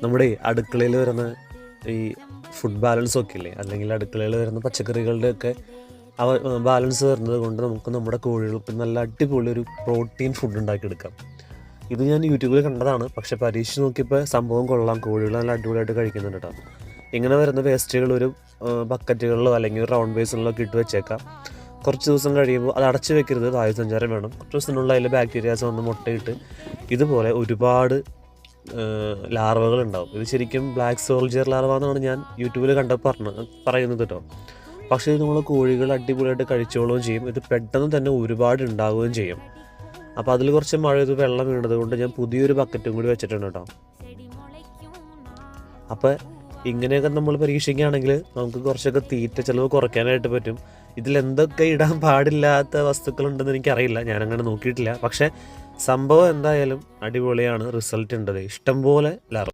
നമ്മുടെ അടുക്കളയിൽ വരുന്ന ഈ ഫുഡ് ബാലൻസ് ഒക്കെ ഇല്ലേ, അല്ലെങ്കിൽ അടുക്കളയിൽ വരുന്ന പച്ചക്കറികളുടെയൊക്കെ ബാലൻസ് വരുന്നത് കൊണ്ട് നമുക്ക് നമ്മുടെ കോഴികൾക്ക് നല്ല അടിപൊളി ഒരു പ്രോട്ടീൻ ഫുഡ് ഉണ്ടാക്കിയെടുക്കാം. ഇത് ഞാൻ യൂട്യൂബിൽ കണ്ടതാണ്, പക്ഷേ പരീക്ഷിച്ച് നോക്കിയപ്പോൾ സംഭവം കൊള്ളാം. കോഴികൾ നല്ല അടിപൊളിയായിട്ട് കഴിക്കുന്നുണ്ട് കേട്ടോ. ഇങ്ങനെ വരുന്ന വേസ്റ്റുകൾ ഒരു ബക്കറ്റുകളിലോ അല്ലെങ്കിൽ ഒരു റൗണ്ട് ബേസിലോ ഒക്കെ ഇട്ട് വെച്ചേക്കാം. കുറച്ച് ദിവസം കഴിയുമ്പോൾ അത് അടച്ചു വെക്കരുത്, വായുസഞ്ചാരം വേണം. കുറച്ച് ദിവസത്തിനുള്ള അതിൽ ബാക്ടീരിയാസ് വന്ന് മുട്ടയിട്ട് ഇതുപോലെ ഒരുപാട് ലാർവകൾ ഉണ്ടാവും. ഇത് ശരിക്കും ബ്ലാക്ക് സോൾജിയർ ലാർവ എന്നാണ് ഞാൻ യൂട്യൂബിൽ കണ്ടപ്പോൾ പറയുന്നത് കേട്ടോ. പക്ഷേ ഇത് നമ്മൾ കോഴികൾ അടിപൊളിയായിട്ട് കഴിച്ചോളുകയും ചെയ്യും. ഇത് പെട്ടെന്ന് തന്നെ ഒരുപാട് ഉണ്ടാവുകയും ചെയ്യും. അപ്പോൾ അതിൽ കുറച്ച് മഴ ഇത് വെള്ളം വീണത് കൊണ്ട് ഞാൻ പുതിയൊരു ബക്കറ്റും കൂടി വെച്ചിട്ടുണ്ട് കേട്ടോ. അപ്പോൾ ഇങ്ങനെയൊക്കെ നമ്മൾ പരീക്ഷിക്കുകയാണെങ്കിൽ നമുക്ക് കുറച്ചൊക്കെ തീറ്റ ചിലവ് കുറയ്ക്കാനായിട്ട് പറ്റും. ഇതിലെന്തൊക്കെ ഇടാൻ പാടില്ലാത്ത വസ്തുക്കളുണ്ടെന്ന് എനിക്കറിയില്ല, ഞാനങ്ങനെ നോക്കിയിട്ടില്ല. പക്ഷേ സംഭവം എന്തായാലും അടിപൊളിയാണ്, റിസൾട്ട് ഉണ്ട്. ഇഷ്ടംപോലെ ലാർവ.